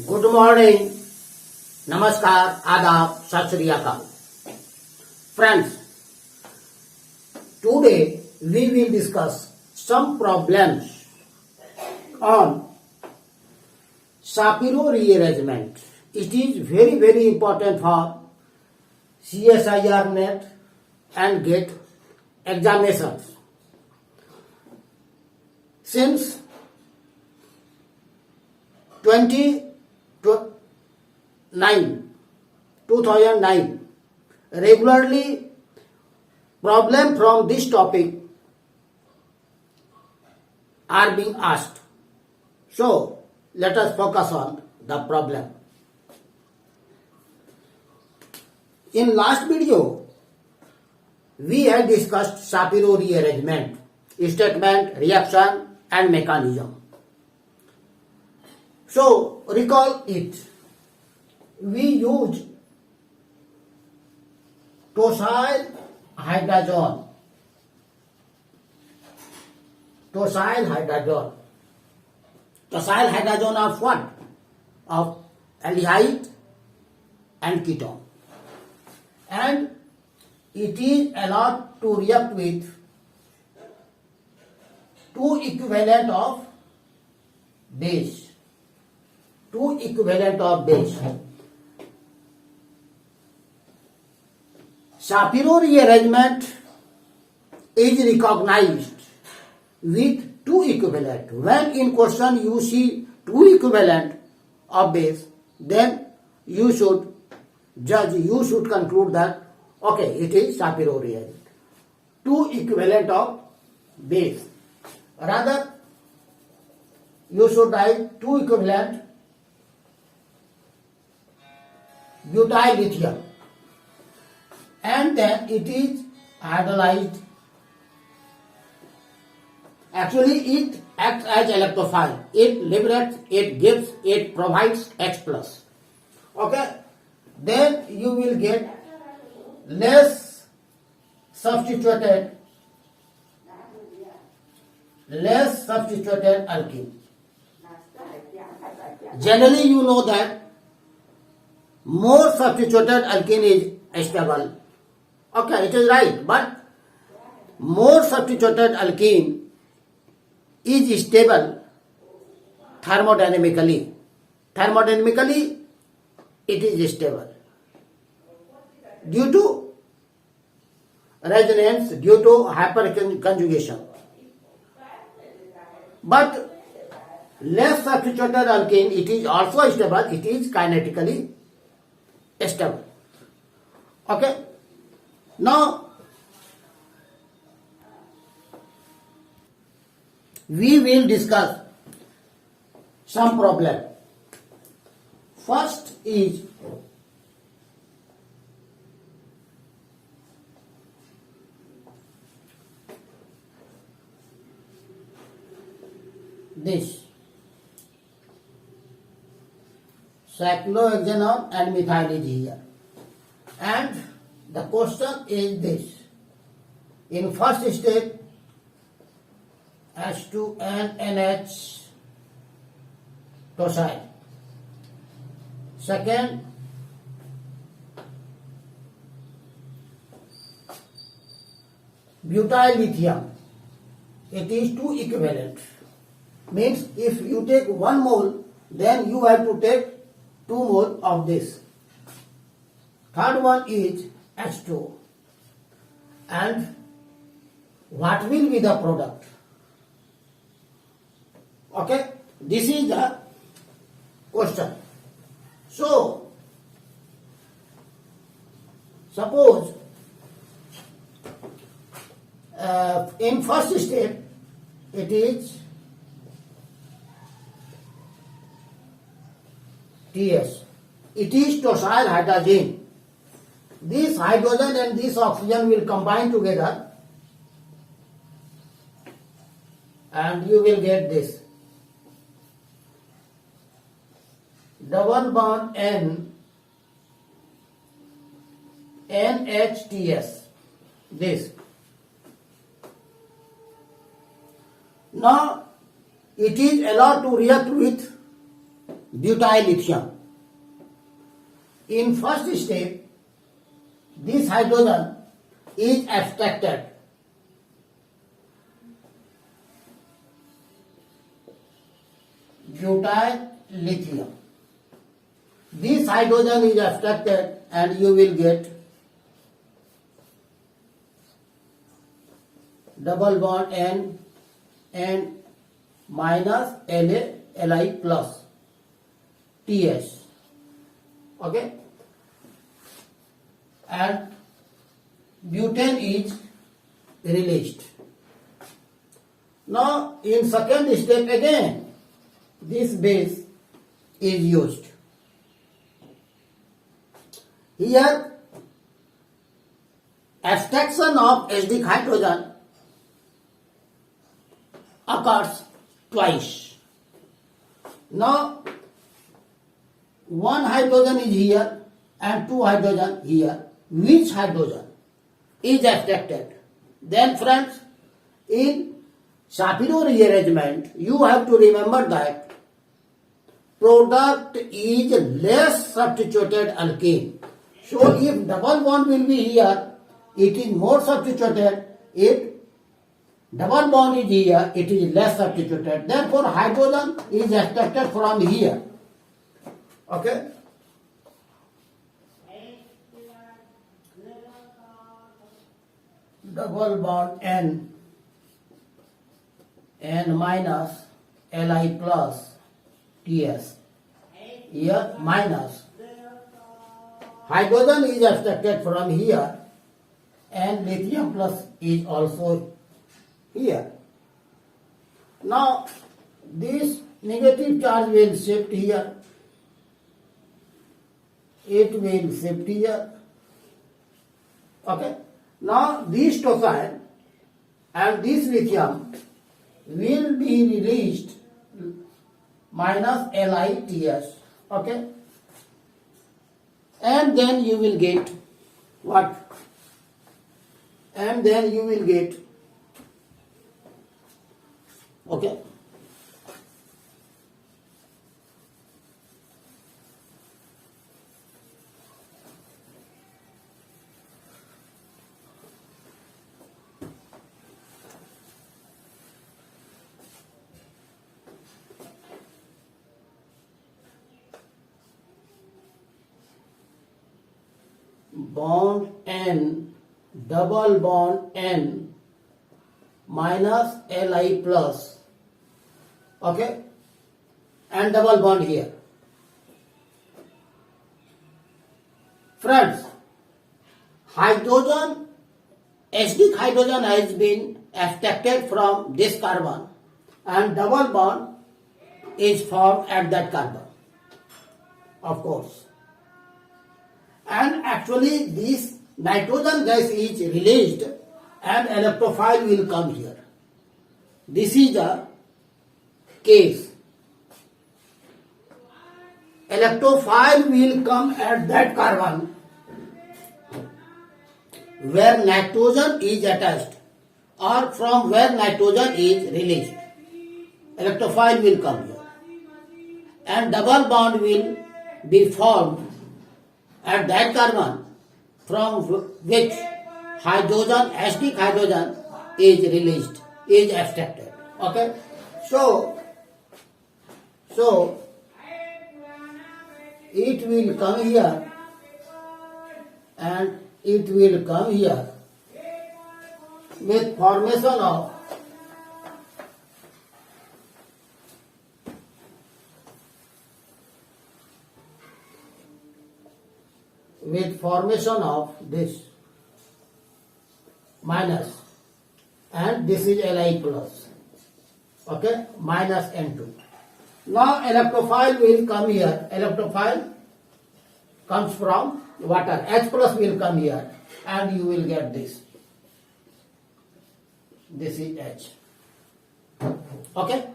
Good morning, नमस्कार, आदाब, सत श्री अकाल. Friends, today we will discuss some problems on Shapiro rearrangement. It is very important for CSIR net and GATE examinations. Since 2009, regularly problem from this topic are being asked. So let us focus on the problem. In last video, we had discussed Shapiro rearrangement, statement, reaction and mechanism. So recall it. We use tosyl hydrazone. Tosyl hydrazone of what? Of aldehyde and ketone. And it is allowed to react with two equivalent of base. Shapiro rearrangement is recognized with two equivalent. When in question you see two equivalent of base, then you should conclude that okay, it is Shapiro rearrangement. Two equivalent of base. Rather, you should write two equivalent butyl lithium, and then it is hydrolyzed. Actually, it acts as electrophile. It liberates, it gives, it provides H plus. Okay, then you will get less substituted alkene. Generally, you know that more substituted alkene is stable. Okay, it is right, but more substituted alkene is stable thermodynamically. Thermodynamically, it is stable due to resonance, due to hyperconjugation. But less substituted alkene, it is also stable, it is kinetically stable. Okay, now we will discuss some problem. First is this cyclohexanone and methyl is here, and the question is this: in first step H2NNH tosyl, second butyl lithium, it is two equivalent. Means if you take 1 mole, then you have to take 2 mole of this. Third one is H2. And what will be the product? Okay, this is the question. So, suppose in first step it is TS. It is tosyl hydrazine. This hydrogen and this oxygen will combine together and you will get this double bond N NHTS. This. Now it is allowed to react with butyl lithium. In first step, this hydrogen is abstracted. Butyl lithium. This hydrogen is abstracted and you will get double bond N and minus Li plus TS. Okay? And butane is released. Now in second step again, this base is used. Here abstraction of acidic hydrogen occurs twice. Now one hydrogen is here and two hydrogen here. Which hydrogen is abstracted? Then friends, in Shapiro rearrangement, you have to remember that product is less substituted alkane. So if double bond will be here, it is more substituted. If double bond is here, it is less substituted. Therefore, hydrogen is extracted from here. Okay? Double bond N minus Li plus Ts. Here minus. Hydrogen is extracted from here and lithium plus is also here. Now this negative charge will shift here. It will shift here. Okay. Now this token and this lithium will be released minus LiTs. Okay. And then you will get what? And then you will get, okay, bond N, double bond N minus Li plus, okay, and double bond here. Friends, hydrogen, acidic hydrogen has been extracted from this carbon and double bond is formed at that carbon, of course. And actually this nitrogen gas is released and electrophile will come here. This is the case. Electrophile will come at that carbon where nitrogen is attached or from where nitrogen is released. Electrophile will come here. And double bond will be formed at that carbon from which hydrogen, acidic hydrogen is released, is extracted. Okay? So it will come here and it will come here with formation of this minus and this is Li plus, okay, minus N2. Now electrophile will come here. Electrophile comes from water. H plus will come here and you will get this. This is H. Okay.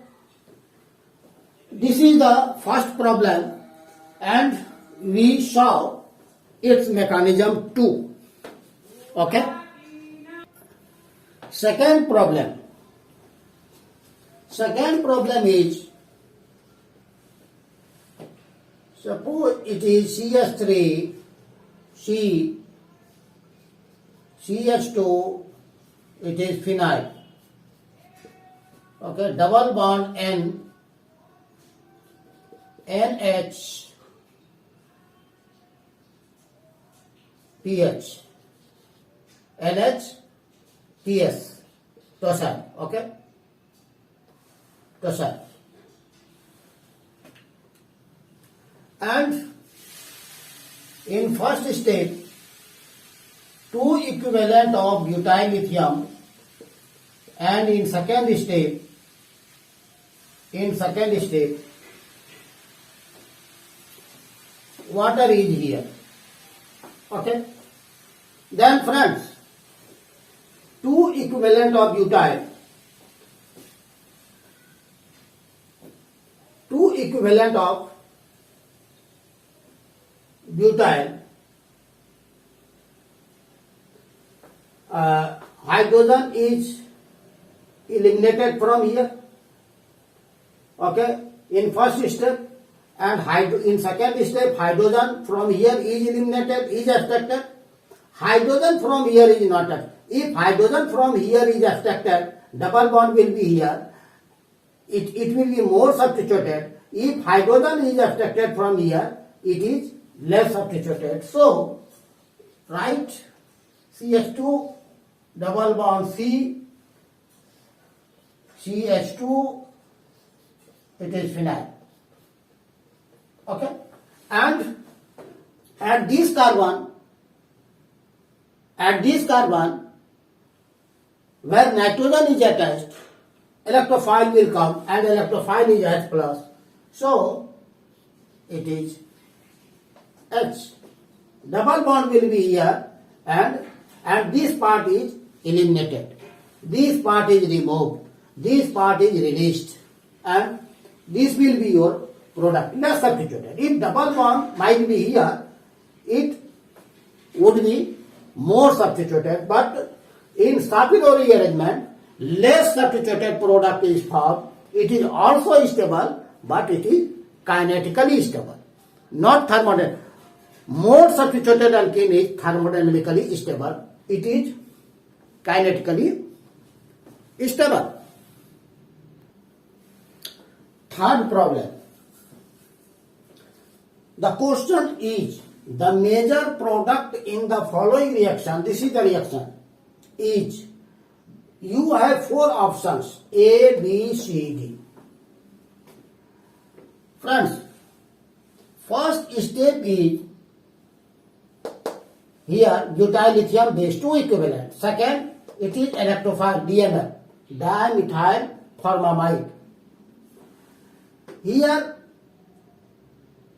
This is the first problem and we saw its mechanism too. Okay. Second problem is Suppose it is CH3, C, CH2, it is phenyl. Okay, double bond N, NH, PH, NH, PS, tosal. Okay, tosal. And in first step, two equivalent of butyl lithium, and in second step, water is here. Okay. Then friends, two equivalent of butyl, hydrogen is eliminated from here. Okay, in first step, and in second step, hydrogen from here is eliminated, is abstracted. Hydrogen from here is not abstracted. If hydrogen from here is abstracted, double bond will be here. It will be more substituted. If hydrogen is abstracted from here, it is less substituted. So, write CH2 double bond C, CH2, it is phenyl. Okay, and at this carbon, where nitrogen is attached, electrophile will come, and electrophile is H plus. So it is H. Double bond will be here, and this part is eliminated. This part is removed. This part is released, and this will be your product. Less substituted. If double bond might be here, it would be more substituted, but in Stapylor rearrangement, less substituted product is formed. It is also stable, but it is kinetically stable, not thermodynamically. More substituted alkene is thermodynamically stable. It is kinetically stable. Third problem. The question is, the major product in the following reaction, this is the reaction, is, you have four options, A, B, C, D. Friends, first step is, here butyl lithium base 2 equivalent. Second, it is electrophile DMF, dimethyl formamide. Here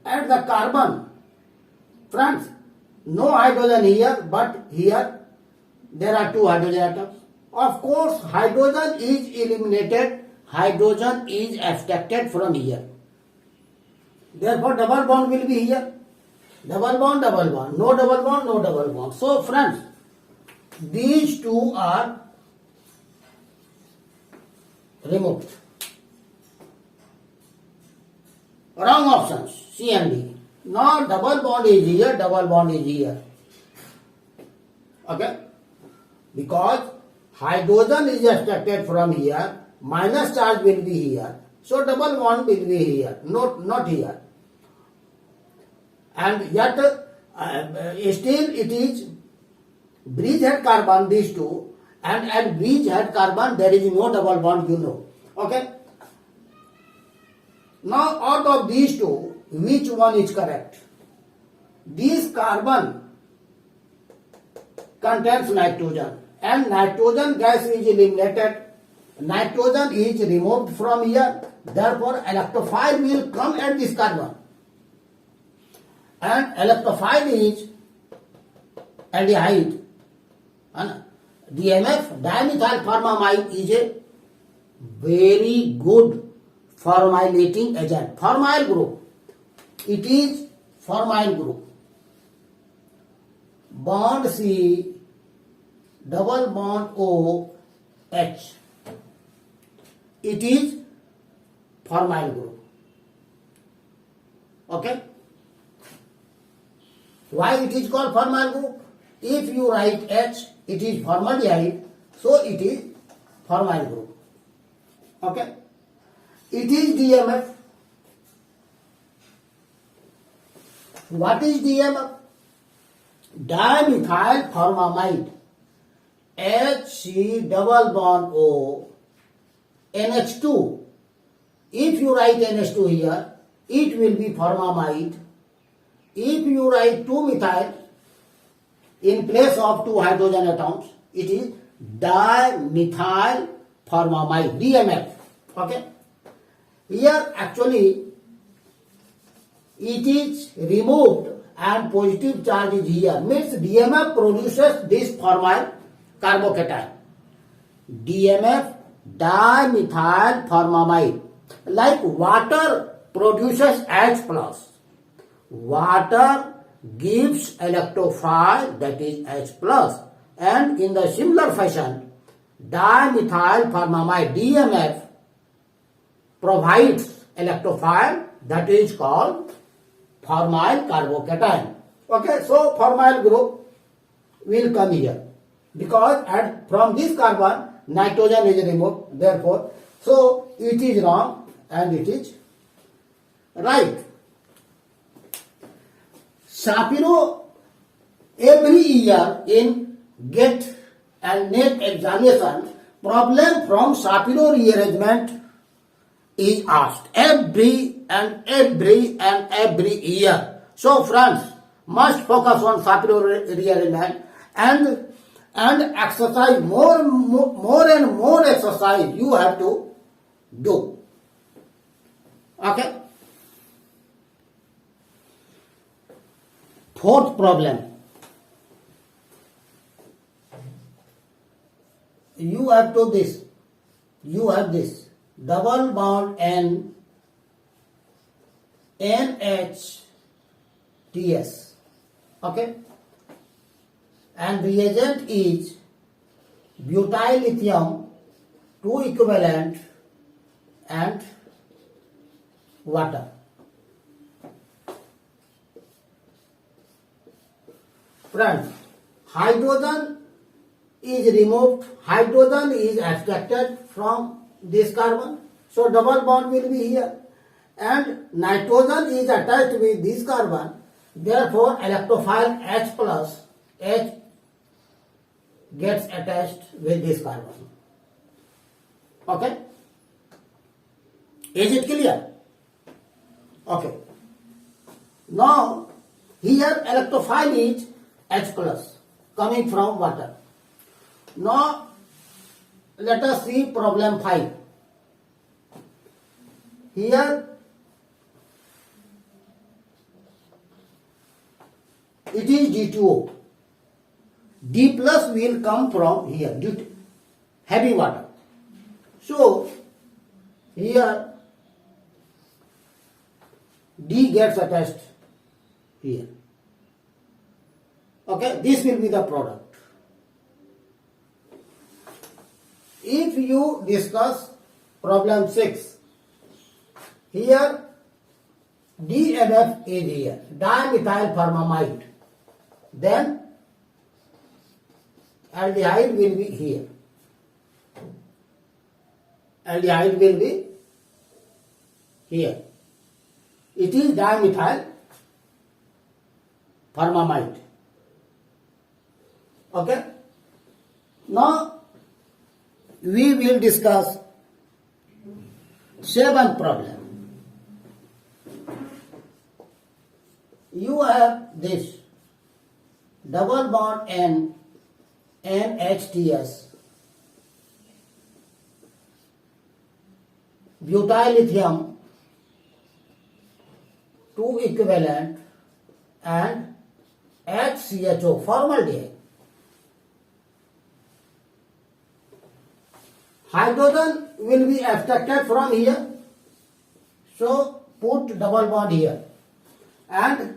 at the carbon, friends, no hydrogen here, but here there are two hydrogen atoms. Of course, hydrogen is eliminated, hydrogen is abstracted from here. Therefore, double bond will be here. Double bond, no double bond, no double bond. So, friends, these two are removed. Wrong options, C and D. Now, double bond is here, double bond is here. Okay? Because hydrogen is abstracted from here, minus charge will be here. So, double bond will be here, not here. And yet, still it is bridgehead carbon, these two, and at bridgehead carbon there is no double bond, you know. Okay? Now, out of these two, which one is correct? This carbon contains nitrogen, and nitrogen gas is eliminated. Nitrogen is removed from here. Therefore, electrophile will come at this carbon. And electrophile is aldehyde. DMF, dimethyl formamide, is a very good formilating agent. Formyl group. It is formyl group. Bond C, double bond O, H. It is formyl group. Okay? Why it is called formal group? If you write H, it is formaldehyde, so it is formal group. Okay? It is DMF. What is DMF? Dimethyl formamide. HC double bond O NH2. If you write NH2 here, it will be formamide. If you write 2-methyl in place of 2 hydrogen atoms, it is dimethyl formamide, DMF. Okay? Here actually it is removed and positive charge is here. Means DMF produces this formal carbocation. DMF, dimethyl formamide. Like water produces H plus. Water gives electrophile, that is H plus, and in the similar fashion, dimethyl formamide DMF provides electrophile, that is called formyl carbocation. Okay, so formyl group will come here because from this carbon nitrogen is removed, therefore, so it is wrong and it is right. Shapiro every year in GATE and NET examination, problem from Shapiro rearrangement is asked every year. So friends must focus on Shapiro rearrangement and exercise more and more exercise you have to do. Okay. Fourth problem. You have this double bond NHTS. Okay. And reagent is butyl lithium, 2 equivalent and water. Friends, hydrogen is removed, hydrogen is abstracted from this carbon, so double bond will be here, and nitrogen is attached with this carbon, therefore electrophile H plus, H gets attached with this carbon. Okay? Is it clear? Okay. Now, here electrophile is H plus coming from water. Now, let us see problem 5. Here, it is D2O. D plus will come from here, heavy water. So, here, D gets attached here. Okay, this will be the product. If you discuss problem 6, here DMF is here, dimethyl formamide. Then aldehyde will be here. Aldehyde will be here. It is dimethyl formamide. Okay. Now we will discuss 7th problem. You have this double bond NHTS, butyl lithium, 2 equivalent and HCHO, formaldehyde. Hydrogen will be abstracted from here, so put double bond here, and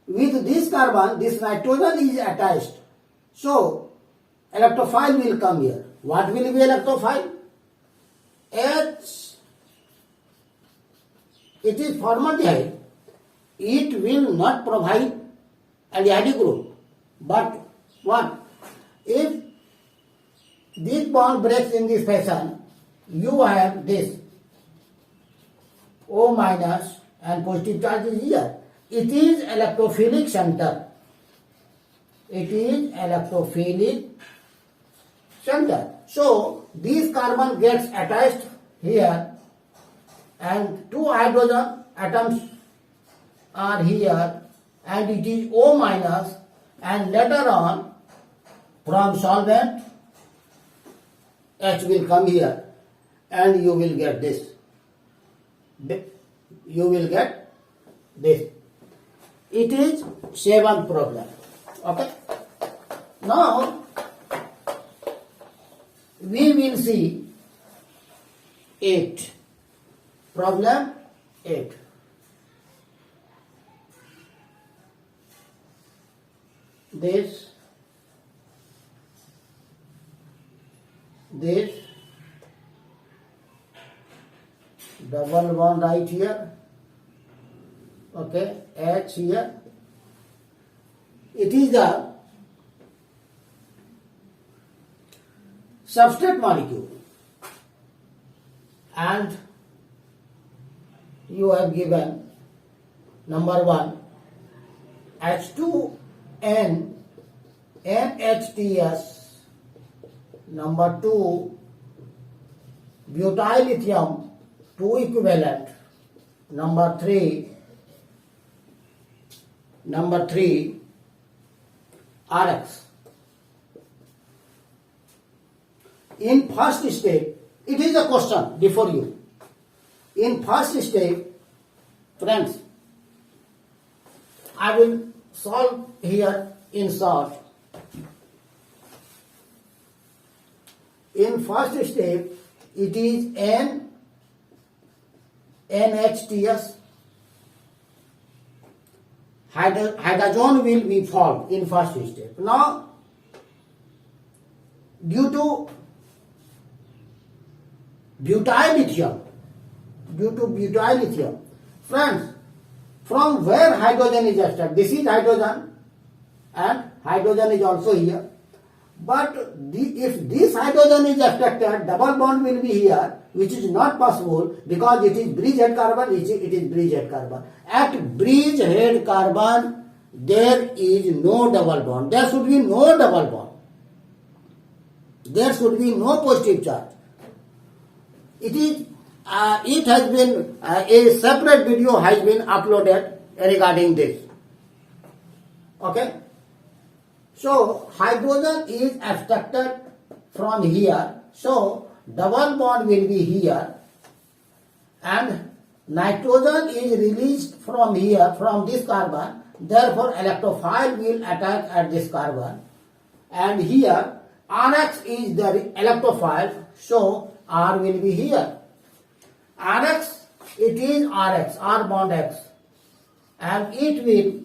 with this carbon, this nitrogen is attached, so electrophile will come here. What will be electrophile? H, it is formaldehyde. it will not provide aldehyde group. But what? If this bond breaks in this fashion, you have this O minus and positive charge is here. It is electrophilic center. It is electrophilic center. So this carbon gets attached here and two hydrogen atoms are here and it is O minus, and later on from solvent H will come here and you will get this. You will get this. It is 7th problem. Okay. Now we will see 8. Problem 8. This double bond right here, okay, H here. It is a substrate molecule and you have given number 1 H2N NHTS, number 2 butyl lithium 2 equivalent, number 3 RX. In first step, it is a question before you. In first step, friends, I will solve here in short. In first step, it is NHTS. Hydrogen will be formed in first step. Now, due to butyl lithium, friends, from where hydrogen is extracted? This is hydrogen and hydrogen is also here. But if this hydrogen is extracted, double bond will be here, which is not possible because it is bridgehead carbon, it is bridgehead carbon. At bridgehead carbon, there is no double bond. There should be no double bond. There should be no positive charge. It has been, a separate video has been uploaded regarding this. Okay? So, hydrogen is extracted from here. So, double bond will be here. And nitrogen is released from here, from this carbon. Therefore, electrophile will attack at this carbon. And here, RX is the electrophile. So, R will be here. RX, it is RX, R bond X. And it will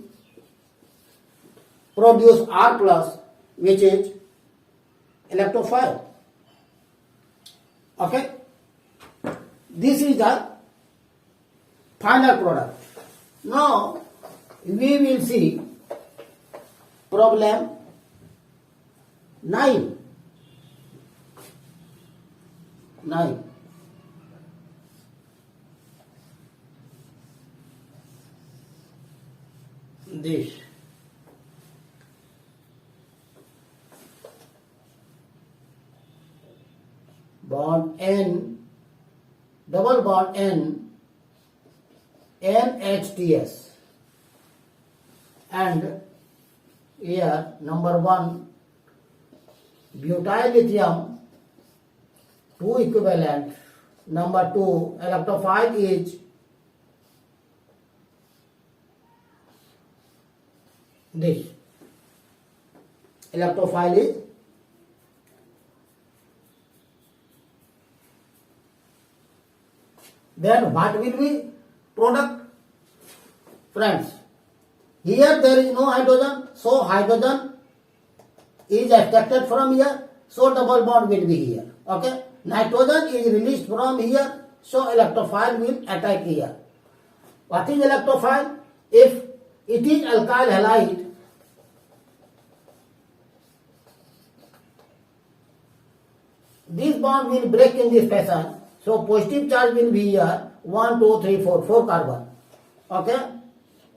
produce R plus, which is electrophile. Okay? This is the final product. Now, we will see problem 9. This. Bond N, double bond N, NHTS. And here number 1 butyl lithium 2 equivalent, number 2 electrophile is this. Electrophile is then what will be product? Friends, here there is no hydrogen, so hydrogen is extracted from here, so double bond will be here. Okay, nitrogen is released from here, so electrophile will attack here. What is electrophile? If it is alkyl halide, this bond will break in this fashion. So positive charge will be here 1, 2, 3, 4, 4 carbon. Okay?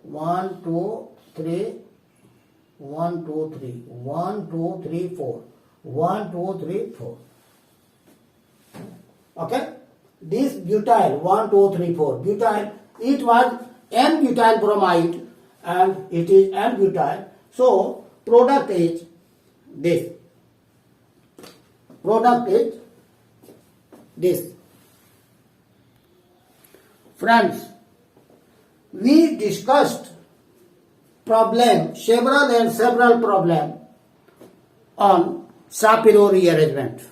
1, 2, 3, 1, 2, 3, 1, 2, 3, 4, 1, 2, 3, 4. Okay? This butyl 1, 2, 3, 4. Butyl, it was N-butyl bromide and it is N-butyl. So product is this. Product is this. Friends, we discussed several problem on Shapiro rearrangement.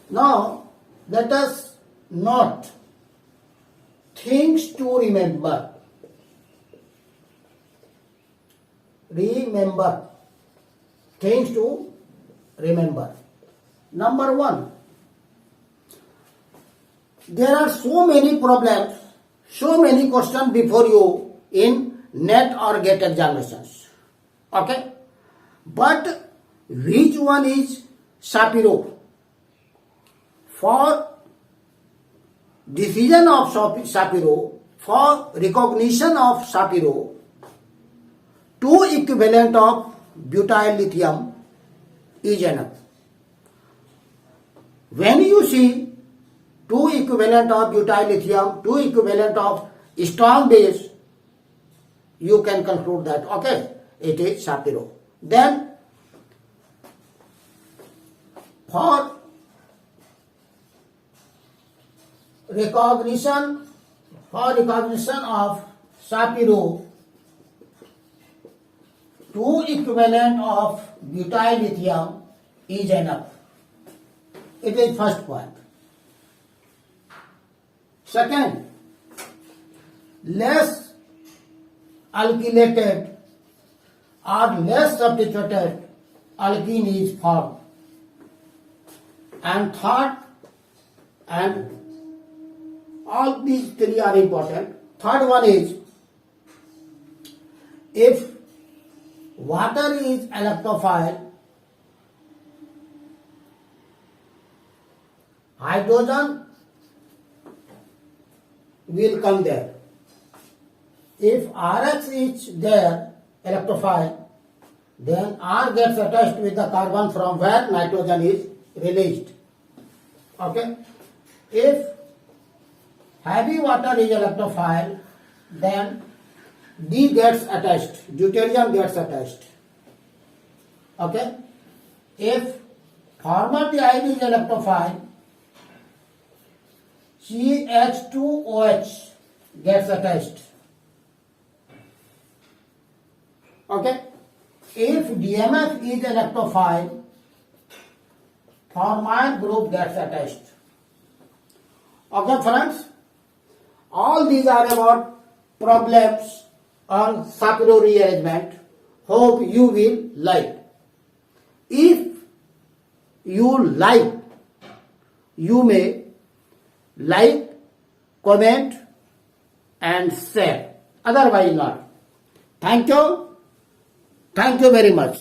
Now, let us note things to remember. Remember. Things to remember. Number 1. There are so many problems, so many questions before you in NET or GATE examinations. Okay? But which one is Shapiro? For decision of Shapiro, for recognition of Shapiro, 2 equivalent of butyl lithium is enough. When you see 2 equivalent of butyl lithium, 2 equivalent of strong base, you can conclude that, okay, it is Shapiro. Then, for recognition of Shapiro, 2 equivalent of butyl lithium is enough. It is first point. Second, less alkylated or less substituted alkene is formed. And third, and all these 3 are important. Third one is, if water is electrophile, hydrogen will come there. If Rx is there, electrophile, then R gets attached with the carbon from where nitrogen is released. Okay? If heavy water is electrophile, then D gets attached, deuterium gets attached. Okay? If formaldehyde is electrophile, CH2OH gets attached. Okay? If DMF is electrophile, formyl group gets attached. Okay, friends? All these are about problems on Shapiro rearrangement. Hope you will like. If you like, you may like, comment and share. Otherwise not. Thank you. Thank you very much.